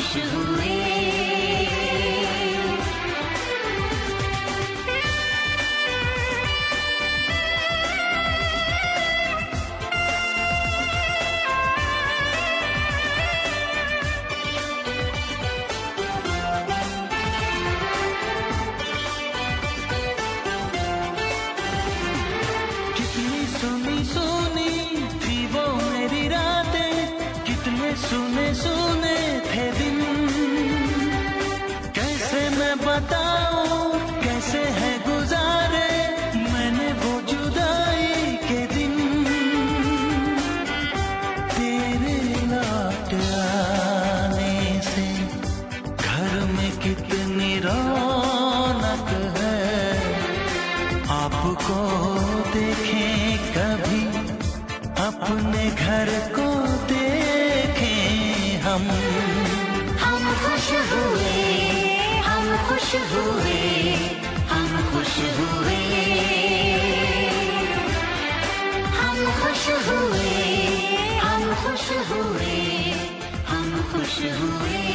खुश हुए। कितनी सुनी सुनी थी वो मेरी रातें, कितने सुने सुने थे दिन। कैसे मैं बताऊं कैसे है गुजारे मैंने वो जुदाई के दिन। तेरे लौट आने से घर में कितनी रौनक है। आपको देखें कभी अपने घर को देखें हम खुश हुए, हम खुश हुए, हम खुश हुए, हम खुश हुए, हम खुश हुए, हम खुश हुए।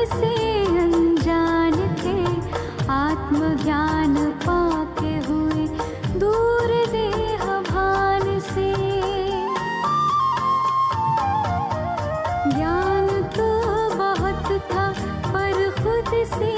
से अनजान थे, आत्मज्ञान पाके हुए दूर देह भान से। ज्ञान तो बहुत था पर खुद से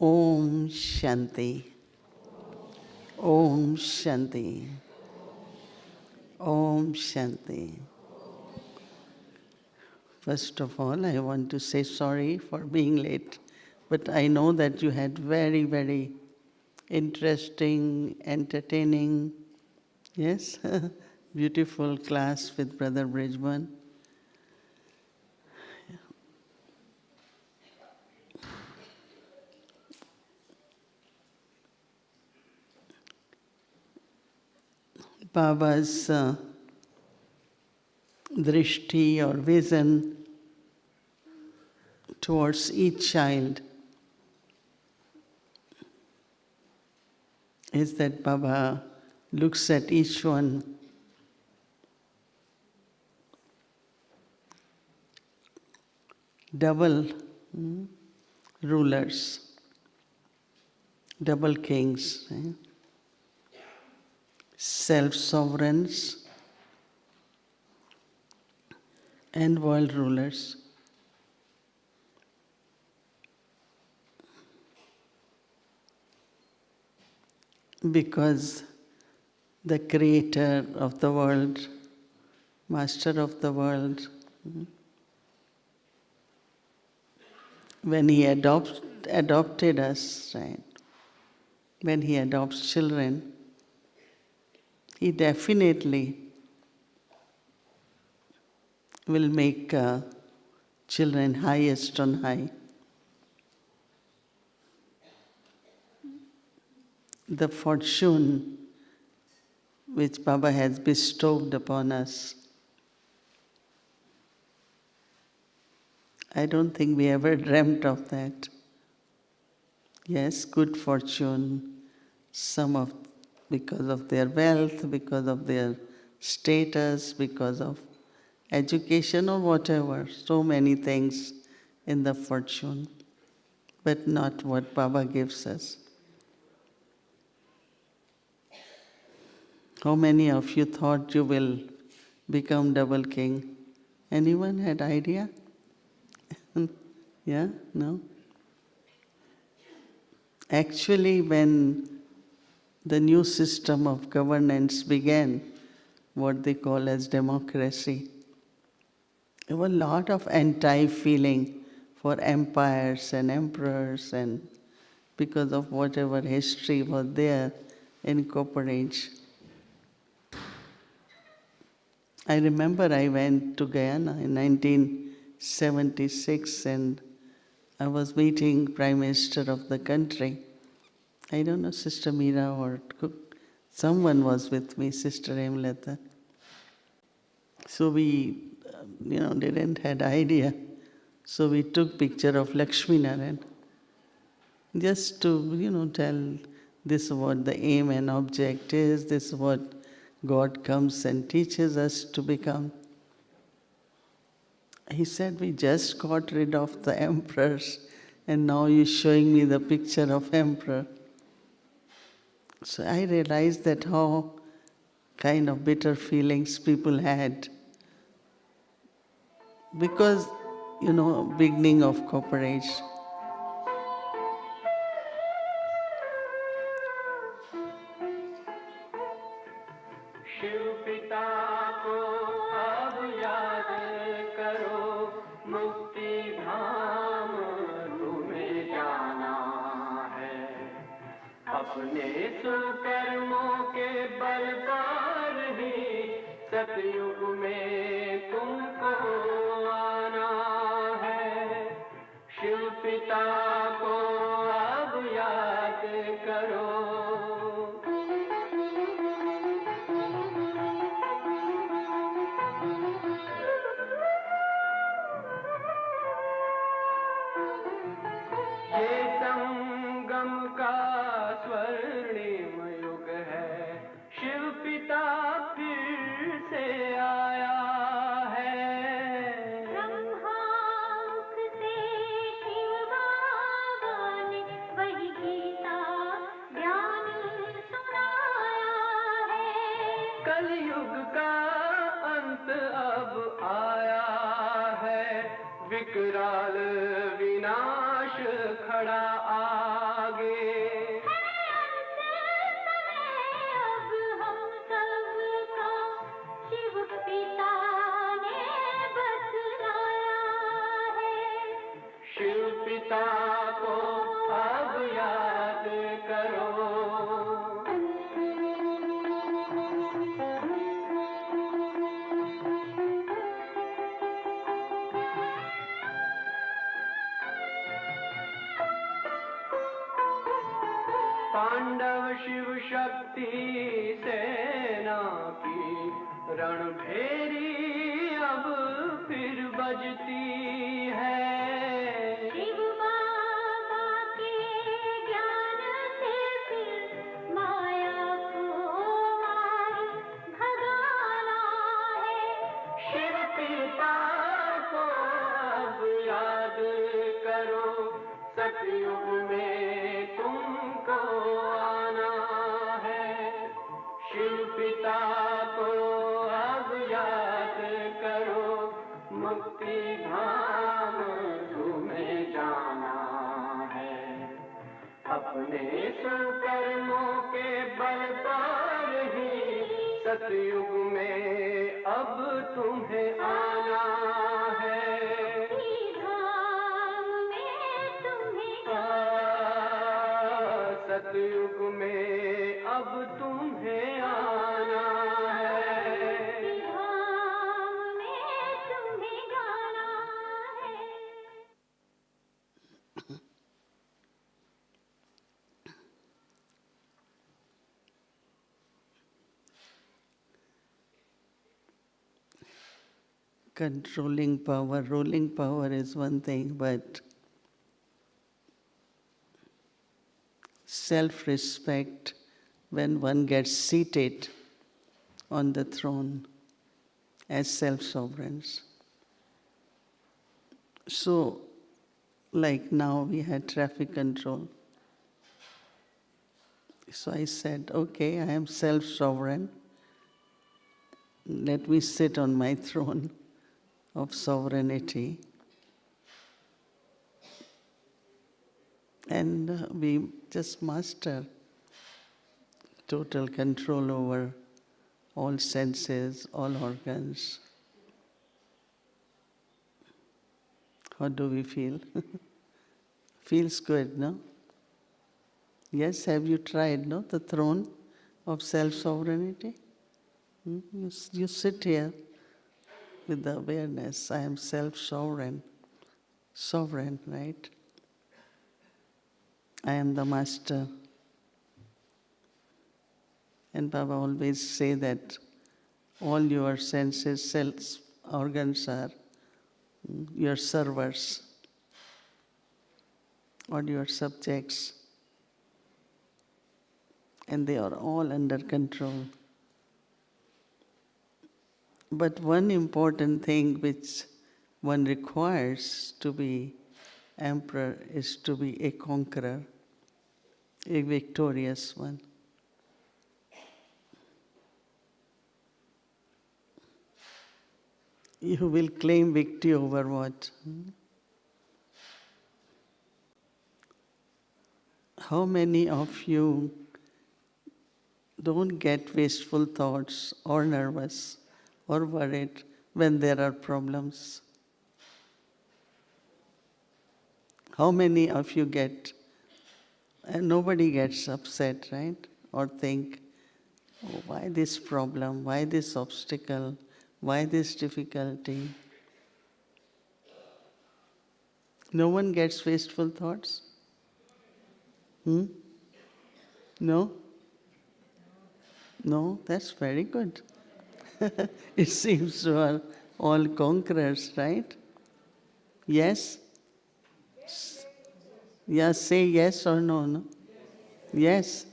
Om Shanti. Om Shanti. Om Shanti. First of all, I want to say sorry for being late, but I know that you had very, very interesting, entertaining, yes, beautiful class with Brother Bridgman. Baba's drishti or vision towards each child is that Baba looks at each one double rulers, double kings, self-sovereigns and world rulers. Because the creator of the world, master of the world, when he adopted us, right? When he adopts children, he definitely will make children highest on high. The fortune which Baba has bestowed upon us, I don't think we ever dreamt of that. Yes, good fortune, because of their wealth, because of their status, because of education or whatever, so many things in the fortune, but not what Baba gives us. How many of you thought you will become double king? Anyone had idea? Yeah? No? Actually, when the new system of governance began, what they call as democracy, there was a lot of anti-feeling for empires and emperors, and because of whatever history was there in Kumaris. I remember I went to Guyana in 1976 and I was meeting Prime Minister of the country. I don't know, Sister Meera or someone was with me, Sister Emleta. So we, didn't had idea. So we took picture of Lakshmi Narayan just to, tell this is what the aim and object is, this is what God comes and teaches us to become. He said, we just got rid of the emperors and now you're showing me the picture of emperor. So I realized that how kind of bitter feelings people had. Because, beginning of cooperation. Shiv पिता को अब याद करो, मुक्ति धाम तुम्हें जाना है। अपने सुकर्मों के बल पर ही सतयुग में तुमको आना है। शिव पिता को अब याद करो। स्वर्णिम युग है, शिव पिता फिर से आया है। ब्रह्मामुख से शिव बाबा ने वही गीता ज्ञान सुनाया है। कलयुग का अंत अब आया है, विकराल विनाश खड़ा आया तांडव शिव शक्ति सेना की रणभेरी अब फिर बजती है। शिव बाबा के ज्ञान से फिर माया को मार भगाना है। शिव पिता को अब याद करो, सतयुग में तुमको आना है। शिव पिता को अब याद करो, मुक्ति धाम तुम्हें जाना है। अपने सुकर्मों के बल पर ही सतयुग में अब तुम्हें आना है। धाम में तुम्हें सतयुग में अब तुम्हें आना है। धाम में तुम्हें जाना है। Controlling power, ruling power is one thing, but self-respect, when one gets seated on the throne as self-sovereigns. So, like now we had traffic control. So I said, okay, I am self-sovereign. Let me sit on my throne of sovereignty. And we just master total control over all senses, all organs. How do we feel? Feels good, no? Yes, have you tried, no? The throne of self-sovereignty? You sit here with the awareness, I am self-sovereign. Sovereign, right? I am the master. And Baba always say that all your senses, cells, organs are your servers or your subjects, and they are all under control. But one important thing which one requires to be emperor is to be a conqueror, a victorious one. You will claim victory over what? How many of you don't get wasteful thoughts or nervous or worried when there are problems? How many of you get, and nobody gets upset, right? Or think, oh, why this problem, why this obstacle, why this difficulty? No one gets wasteful thoughts? No? No, that's very good. It seems you are all conquerors, right? Yes? Yeah, say yes or no, no? Yes?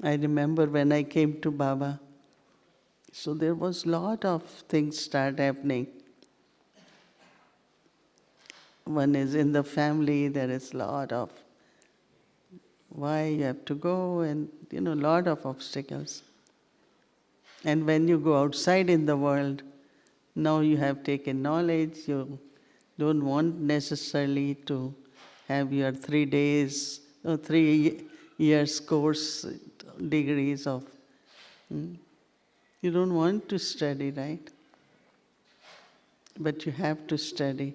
I remember when I came to Baba, so there was lot of things start happening. One is in the family, there is lot of why you have to go and, lot of obstacles. And when you go outside in the world, now you have taken knowledge, you don't want necessarily to have your 3 days or 3 years course degrees of, you don't want to study, right? But you have to study.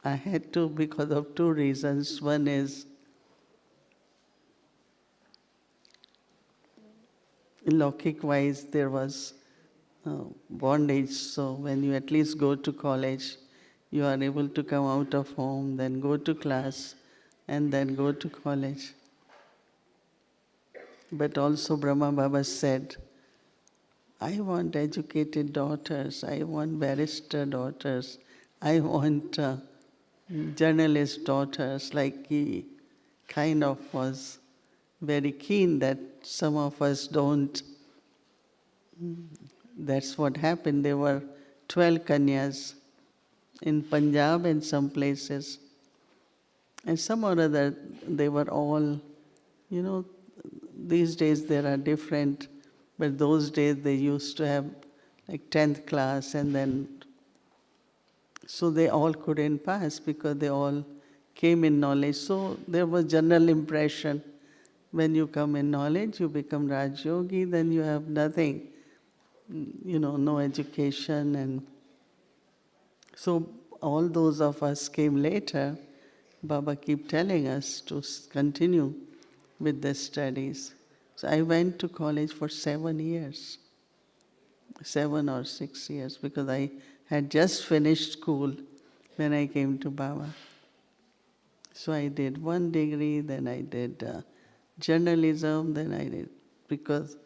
I had to because of 2 reasons. One is, Lokik-wise, there was bondage, so when you at least go to college, You are able to come out of home, then go to class, and then go to college. But also Brahma Baba said, I want educated daughters, I want barrister daughters, I want journalist daughters. Like he kind of was very keen that some of us don't. That's what happened. There were 12 kanyas in Punjab and some places. And some or other, they were all, these days there are different, but those days they used to have like 10th class and then, so they all couldn't pass because they all came in knowledge. So there was general impression, when you come in knowledge, you become Raj Yogi, then you have nothing, no education. And so all those of us came later. Baba keep telling us to continue with the studies. So I went to college for 7 years, 7 or 6 years, because I had just finished school when I came to Baba. So I did 1 degree, then I did journalism, then I did, because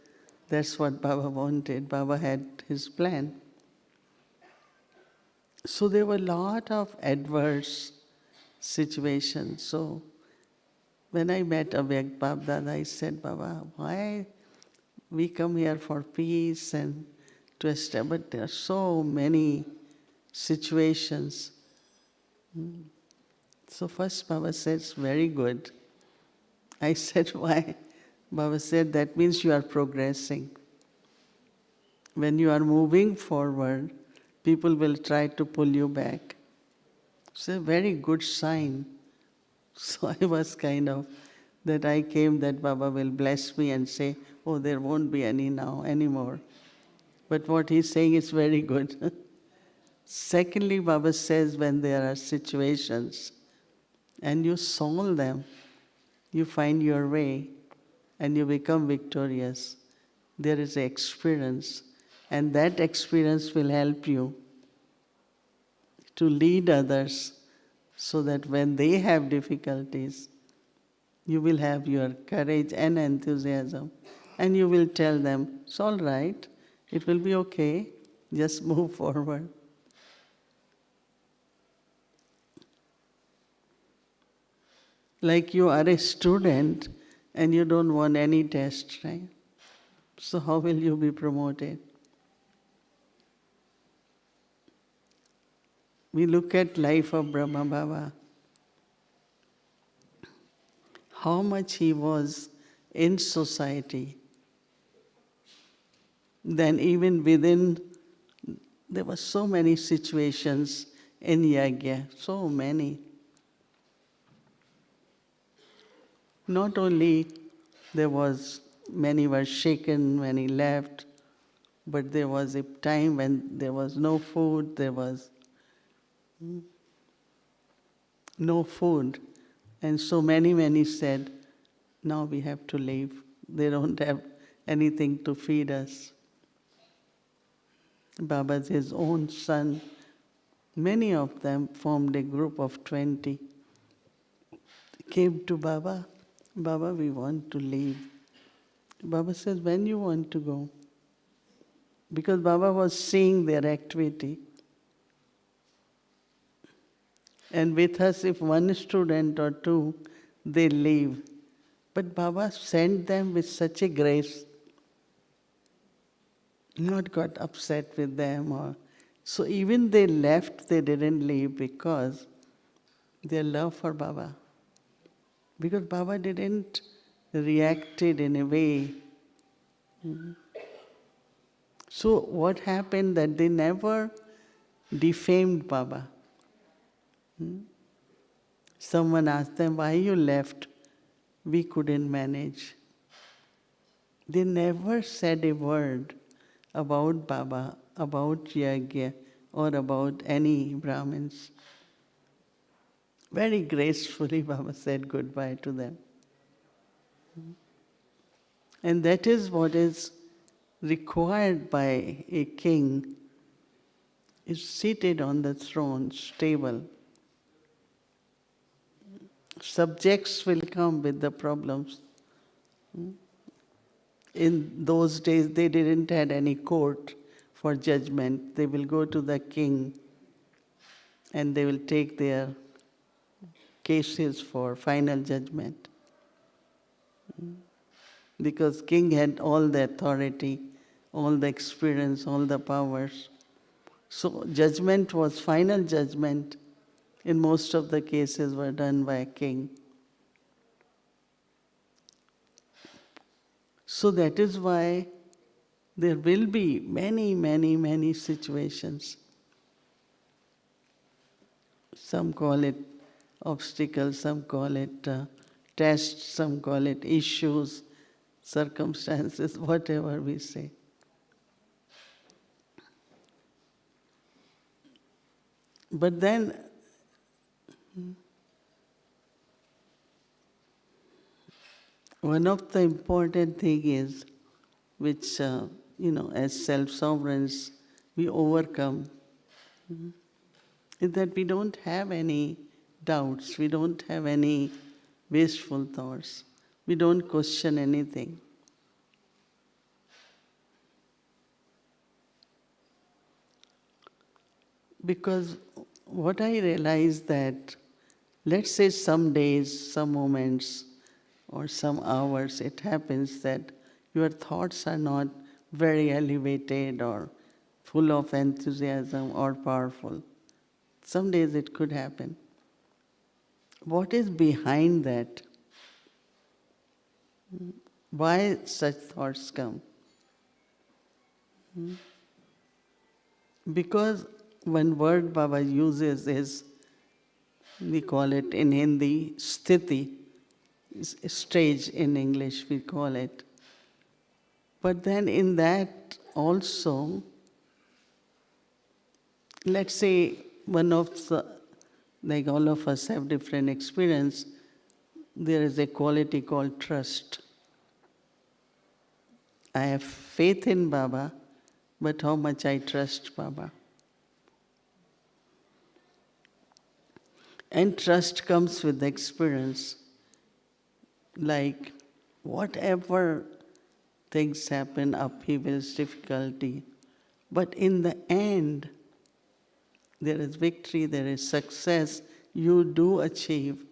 that's what Baba wanted. Baba had his plan. So there were a lot of adverse situations. So when I met Avyakt Baba, I said, Baba, why we come here for peace and to establish, but there are so many situations. So first Baba says, very good. I said, why? Baba said, that means you are progressing. When you are moving forward, people will try to pull you back. It's a very good sign. So I was kind of, that I came that Baba will bless me and say, oh, there won't be any now anymore. But what he's saying is very good. Secondly, Baba says, when there are situations and you solve them, you find your way and you become victorious. There is an experience, and that experience will help you to lead others so that when they have difficulties, you will have your courage and enthusiasm, and you will tell them, it's all right, it will be okay, just move forward. Like you are a student and you don't want any test, right? So how will you be promoted? We look at life of Brahma Baba, how much he was in society. Then even within, there were so many situations in Yagya, so many. Not only there was, many were shaken when he left, but there was a time when there was no food, there was no food. And so many said, now we have to leave. They don't have anything to feed us. Baba's his own son, many of them formed a group of 20, came to Baba, Baba, we want to leave. Baba says, when you want to go? Because Baba was seeing their activity. And with us, if one student or two, they leave. But Baba sent them with such a grace, not got upset with them. So even they left, they didn't leave because their love for Baba. Because Baba didn't reacted in a way. So what happened that they never defamed Baba. Someone asked them, why you left? We couldn't manage. They never said a word about Baba, about Yagya, or about any Brahmins. Very gracefully Baba said goodbye to them. And that is what is required by a king, is seated on the throne, stable. Subjects will come with the problems. In those days, they didn't have any court for judgment. They will go to the king and they will take their cases for final judgment. Because king had all the authority, all the experience, all the powers. So judgment was final judgment. In most of the cases were done by a king. So that is why there will be many, many, many situations. Some call it obstacles, some call it tests, some call it issues, circumstances, whatever we say. But then one of the important thing is, which, as self-sovereigns, we overcome, is that we don't have any doubts, we don't have any wasteful thoughts, we don't question anything. Because what I realize that, let's say some days, some moments, or some hours, it happens that your thoughts are not very elevated or full of enthusiasm or powerful. Some days it could happen. What is behind that? Why such thoughts come? Because one word Baba uses is, we call it in Hindi, sthiti, stage in English we call it. But then in that also, let's say one of the, like all of us have different experience, there is a quality called trust. I have faith in Baba, but how much I trust Baba. And trust comes with experience. Like whatever things happen, upheavals, difficulty, but in the end, there is victory, there is success. You do achieve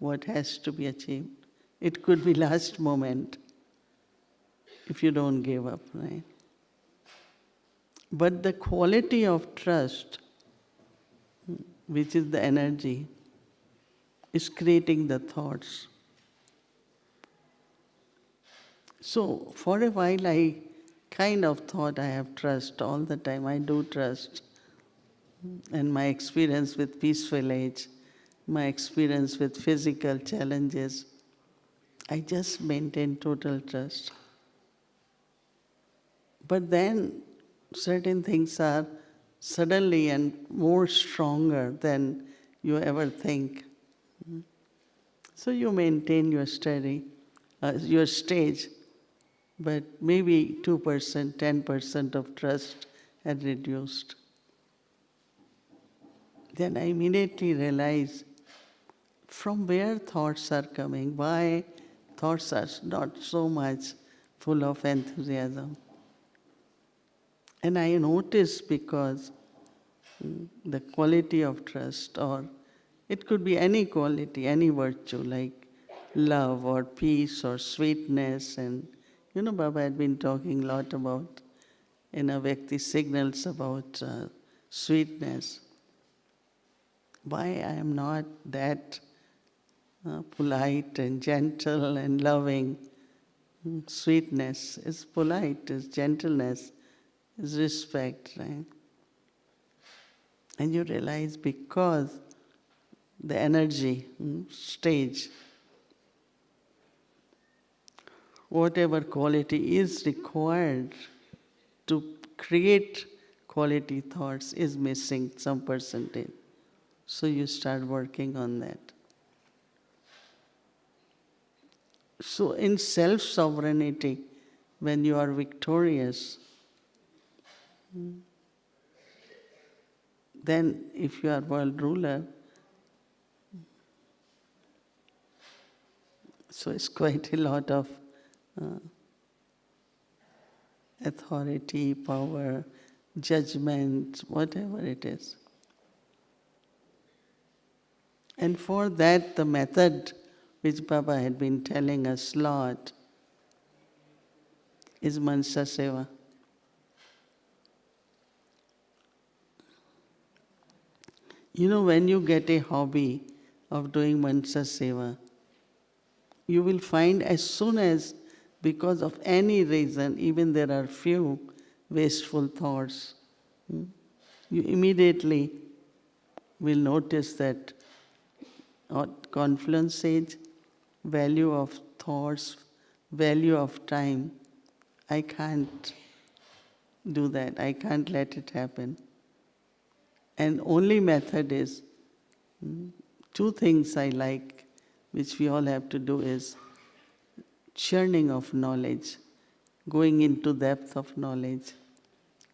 what has to be achieved. It could be last moment if you don't give up, right? But the quality of trust, which is the energy, is creating the thoughts. So for a while I kind of thought I have trust all the time. I do trust. And my experience with peaceful age, my experience with physical challenges, I just maintain total trust. But then certain things are suddenly and more stronger than you ever think. So you maintain your your stage, but maybe 2%, 10% of trust had reduced. Then I immediately realized from where thoughts are coming, why thoughts are not so much full of enthusiasm. And I noticed because the quality of trust, or it could be any quality, any virtue, like love or peace or sweetness. And Baba had been talking a lot about, Vyakti signals about sweetness. Why I am not that polite and gentle and loving. Sweetness is polite, is gentleness, is respect, right? And you realize because the energy, stage, whatever quality is required to create quality thoughts is missing some percentage. So you start working on that. So in self-sovereignty, when you are victorious, then if you are world ruler, so it's quite a lot of authority, power, judgment, whatever it is. And for that, the method which Baba had been telling us a lot is Mansa Seva. You know, when you get a hobby of doing Mansa Seva, you will find as soon as, because of any reason, even there are few wasteful thoughts, you immediately will notice that confluence age, value of thoughts, value of time, I can't do that. I can't let it happen. And only method is, two things I like, which we all have to do, is churning of knowledge, going into depth of knowledge,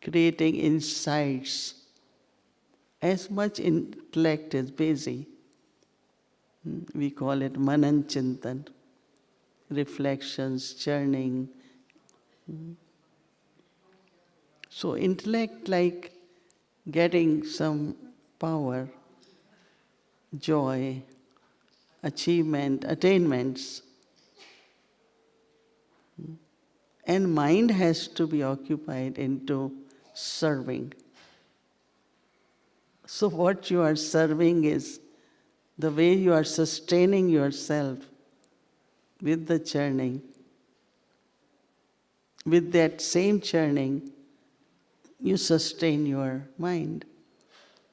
creating insights. As much intellect is busy, we call it manan chintan, reflections, churning. So intellect, like getting some power, joy, achievement, attainments. And mind has to be occupied into serving. So what you are serving is the way you are sustaining yourself with the churning. With that same churning, you sustain your mind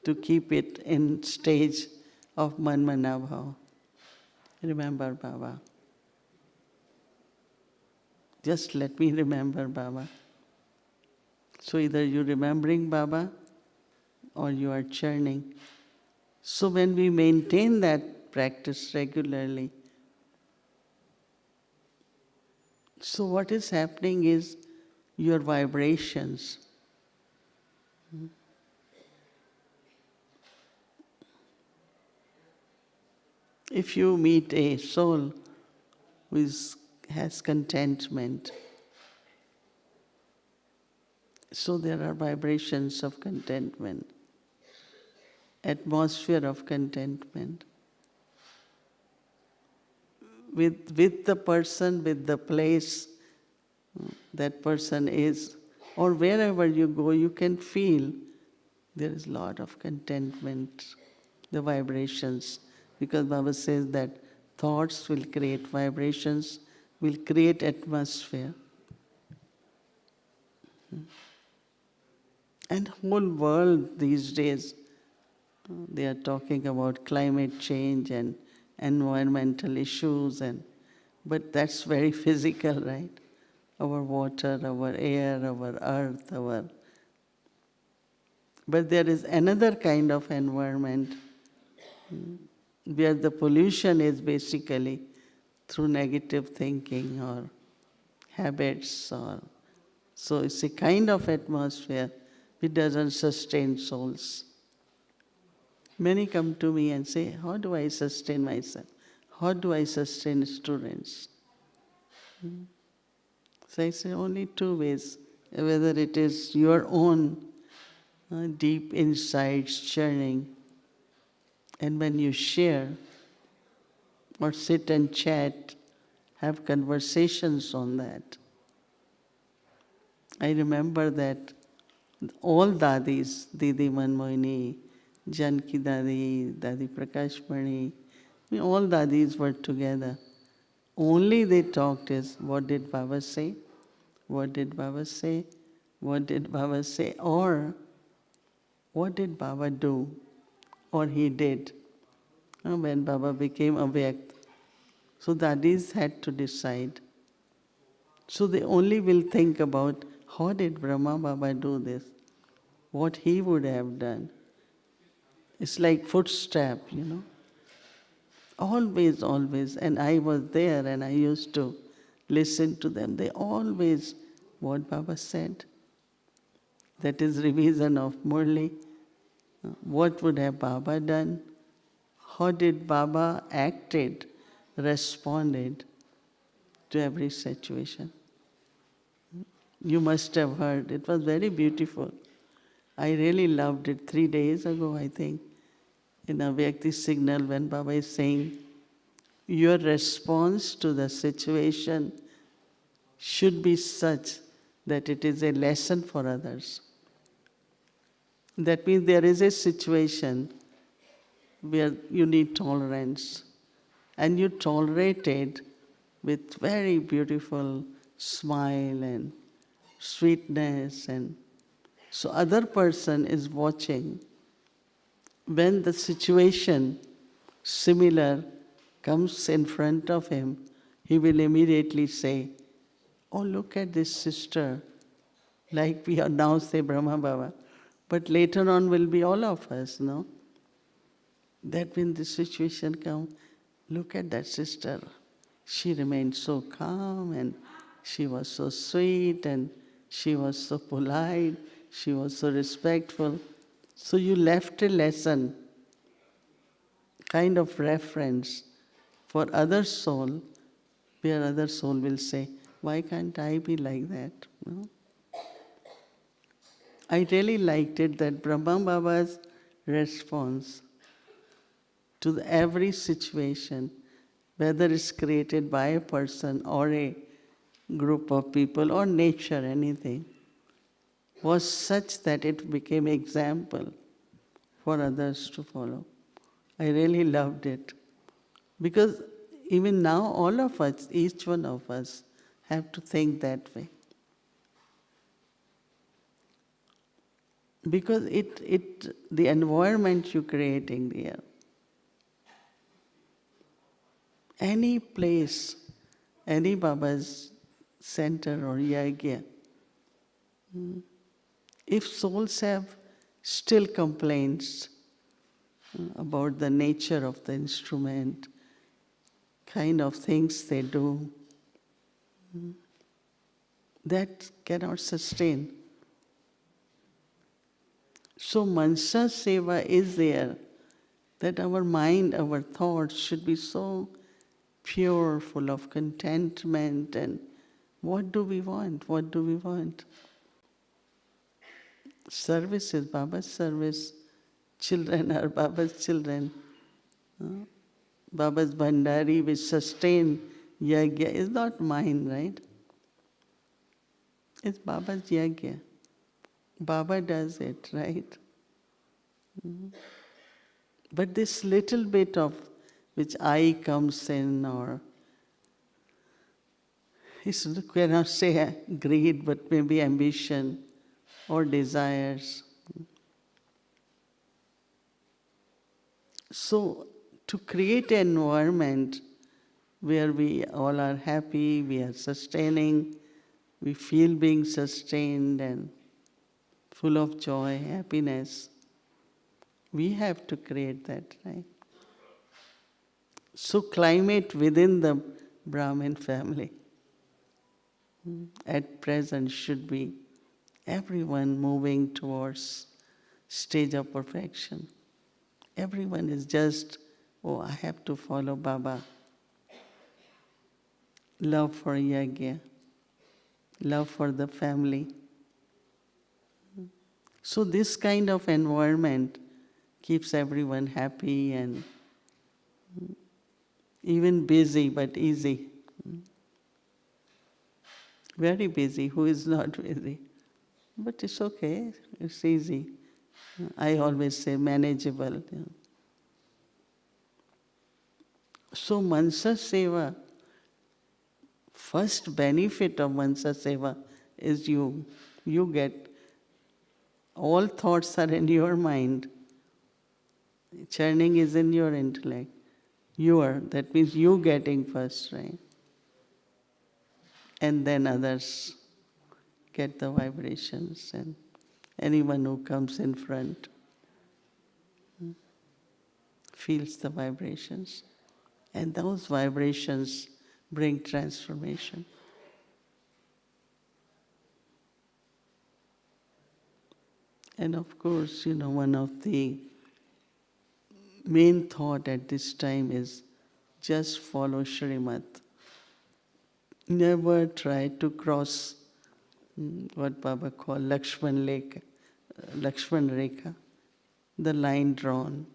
to keep it in stage of manmanabhav. Remember Baba. Just let me remember Baba. So either you're remembering Baba or you are churning. So when we maintain that practice regularly, so what is happening is your vibrations. If you meet a soul who has contentment, so there are vibrations of contentment, atmosphere of contentment. With the person, with the place that person is, or wherever you go, you can feel there is a lot of contentment, the vibrations. Because Baba says that thoughts will create vibrations, will create atmosphere. And whole world these days, they are talking about climate change and environmental issues, but that's very physical, right? Our water, our air, our earth, But there is another kind of environment where the pollution is basically through negative thinking or habits, so it's a kind of atmosphere which doesn't sustain souls. Many come to me and say, how do I sustain myself? How do I sustain students? So I say only two ways. Whether it is your own deep insights churning, and when you share or sit and chat, have conversations on that. I remember that all dadis, Didi Manmohini, Janki Dadi, Dadi Prakashmani, all dadis were together. Only they talked is, what did Baba say? What did Baba say? What did Baba say? Or, what did Baba do? Or he did. When Baba became avyakt. So dadis had to decide. So they only will think about, how did Brahma Baba do this? What he would have done. It's like footstep, Always, always. And I was there and I used to listen to them. They always, what Baba said. That is revision of Murli. What would have Baba done? How did Baba acted, responded to every situation? You must have heard. It was very beautiful. I really loved it 3 days ago, I think, in a Vyakti signal when Baba is saying, your response to the situation should be such that it is a lesson for others. That means there is a situation where you need tolerance, and you tolerate it with very beautiful smile and sweetness, and so other person is watching. When the situation similar comes in front of him, he will immediately say, oh, look at this sister, like we are now say Brahma Baba. But later on will be all of us, no? That when the situation comes, look at that sister. She remained so calm, and she was so sweet, and she was so polite, she was so respectful. So you left a lesson, kind of reference for other soul, where other soul will say, why can't I be like that? No? I really liked it that Brahma Baba's response to every situation, whether it's created by a person or a group of people or nature, anything, was such that it became example for others to follow. I really loved it. Because even now, all of us, each one of us, have to think that way. Because the environment you're creating there, any place, any Baba's center or yagya, if souls have still complaints about the nature of the instrument, kind of things they do, that cannot sustain. So Mansa Seva is there, that our mind, our thoughts should be so pure, full of contentment, and what do we want? What do we want? Service is Baba's service. Children are Baba's children. Baba's Bhandari, which sustain yagya, is not mine, right? It's Baba's yagya. Baba does it, right? But this little bit of which I comes in, or you cannot say greed, but maybe ambition or desires. So to create an environment where we all are happy, we are sustaining, we feel being sustained and full of joy, happiness, we have to create that, right? So climate within the Brahmin family at present should be everyone moving towards stage of perfection. Everyone is just, oh, I have to follow Baba. Love for yagya, love for the family. So this kind of environment keeps everyone happy and even busy, but easy. Very busy, who is not busy? But it's okay, it's easy. I always say manageable. So Mansa Seva, first benefit of Mansa Seva is you get, all thoughts are in your mind. Churning is in your intellect. That means you getting first, right? And then others get the vibrations, and anyone who comes in front feels the vibrations. And those vibrations bring transformation. And of course, one of the main thought at this time is just follow Shrimat. Never try to cross what Baba called Lakshman Rekha, the line drawn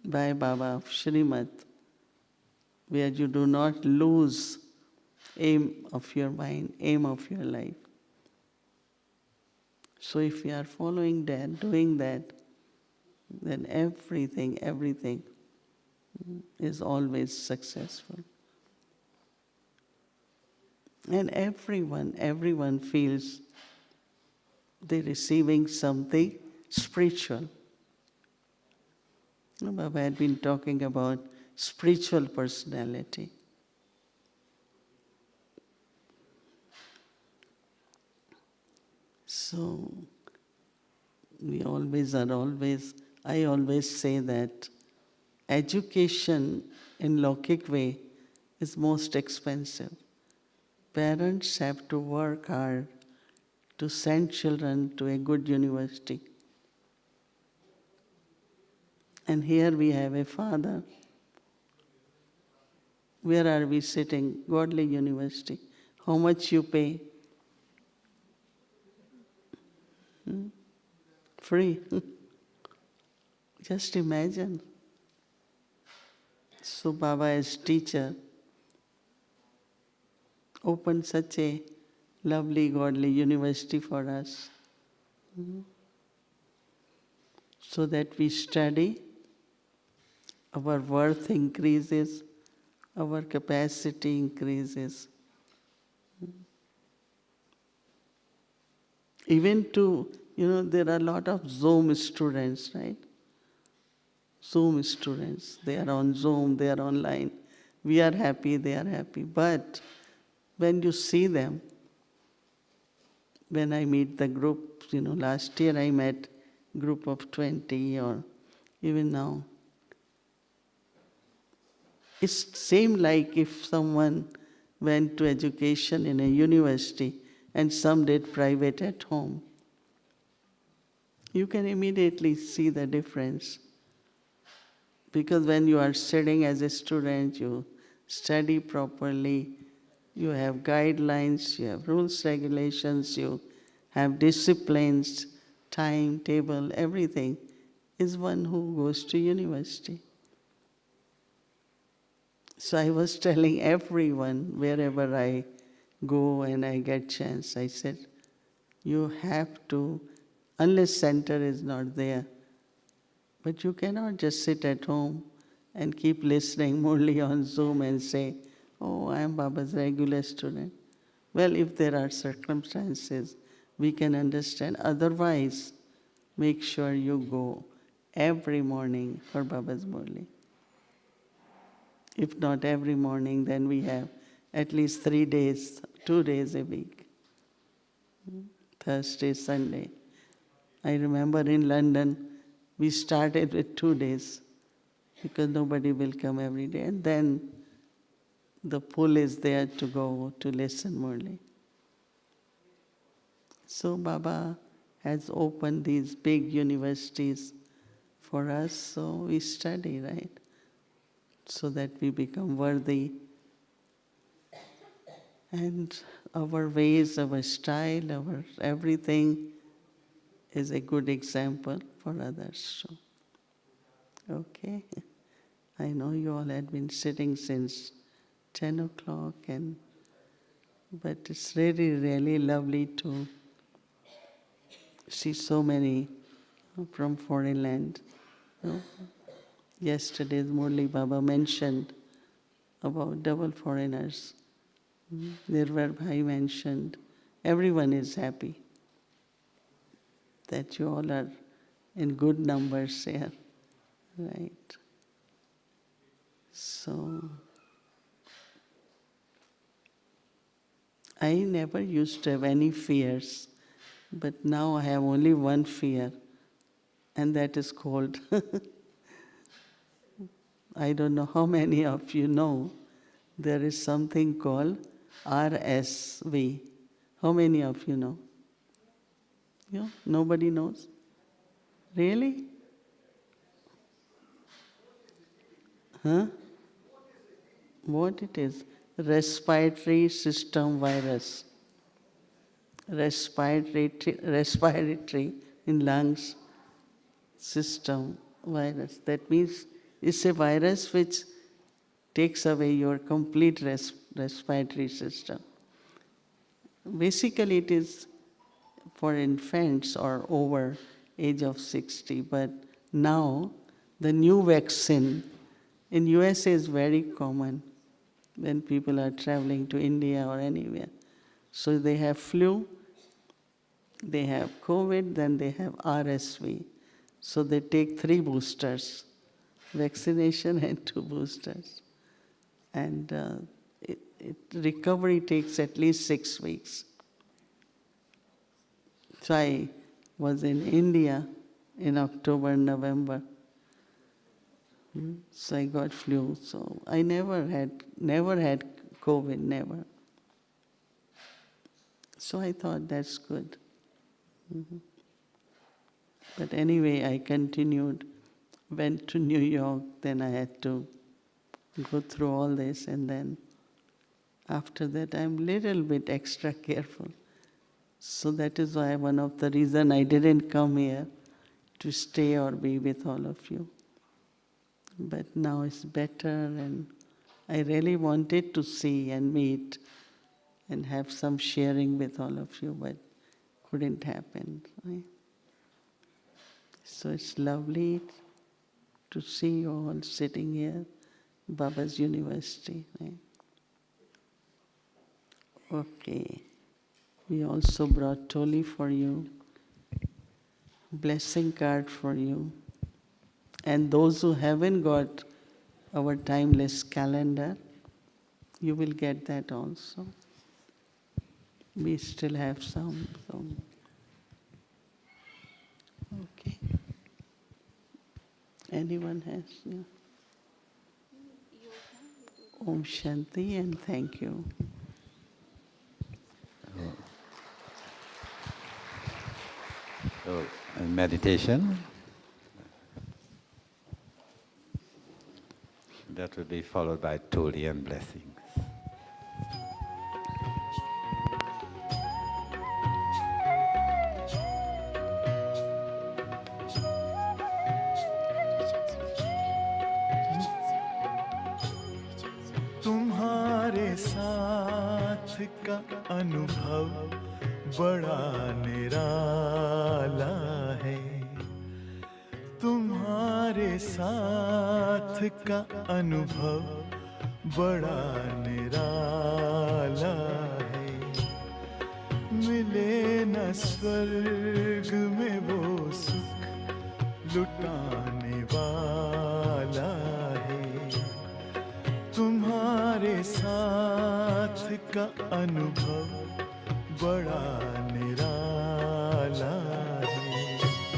by Baba of Shrimat, where you do not lose aim of your mind, aim of your life. So if you are following that, doing that, then everything is always successful. And everyone feels they're receiving something spiritual. Baba had been talking about spiritual personality. So, I always say that education in Lokik way is most expensive. Parents have to work hard to send children to a good university. And here we have a father. Where are we sitting? Godly University. How much you pay? Free. Just imagine. So Baba as teacher opened such a lovely, godly university for us, so that we study, our worth increases, our capacity increases. Even to, there are a lot of Zoom students, right? Zoom students, they are on Zoom, they are online. We are happy, they are happy. But when you see them, when I meet the group, last year I met group of 20 or even now, it seemed like if someone went to education in a university and some did private at home, you can immediately see the difference. Because when you are studying as a student, you study properly, you have guidelines, you have rules, regulations, you have disciplines, timetable, everything, is one who goes to university. So I was telling everyone, wherever I go and I get chance, I said, you have to, unless center is not there, but you cannot just sit at home and keep listening Murli on Zoom and say, oh, I am Baba's regular student. Well, if there are circumstances, we can understand. Otherwise, make sure you go every morning for Baba's Murli. If not every morning, then we have at least 3 days, 2 days a week. Thursday, Sunday. I remember in London, we started with 2 days because nobody will come every day. And then the pull is there to go to listen Murli. So Baba has opened these big universities for us, so we study, right? So that we become worthy. And our ways, our style, our everything is a good example for others. Okay. I know you all had been sitting since 10 o'clock, but it's really, really lovely to see so many from foreign land. Yesterday's Murli Baba mentioned about double foreigners. Nirvar Bhai mentioned, everyone is happy that you all are in good numbers here, right? So, I never used to have any fears, but now I have only one fear, and that is cold. I don't know how many of you know, there is something called RSV. How many of you know? You know, nobody knows. Really? Huh? What it is? Respiratory system virus. Respiratory in lungs system virus. That means it's a virus which takes away your complete respiratory system. Basically, it is for infants or over age of 60, but now the new vaccine in USA is very common when people are traveling to India or anywhere. So they have flu, they have COVID, then they have RSV. So they take 3 boosters, vaccination and 2 boosters. And recovery takes at least 6 weeks. So I was in India in October, November. So I got flu. So I never had COVID, never. So I thought that's good. But anyway, I continued, went to New York, then I had to go through all this, and then after that I'm little bit extra careful. So that is why one of the reason I didn't come here to stay or be with all of you. But now it's better, and I really wanted to see and meet and have some sharing with all of you, but couldn't happen. Right? So it's lovely to see you all sitting here, Baba's University. Right? Okay. We also brought Toli for you, blessing card for you. And those who haven't got our timeless calendar, you will get that also. We still have some. Okay. Anyone has? Yeah. Om Shanti, and thank you. So, meditation. That will be followed by Toli and blessings. तुम्हारे साथ का अनुभव बड़ा निराला है, तुम्हारे साथ का अनुभव बड़ा निराला है, मिले न स्वर्ग में वो सुख लुटाने वाला है, तुम्हारे साथ का अनुभव बड़ा निराला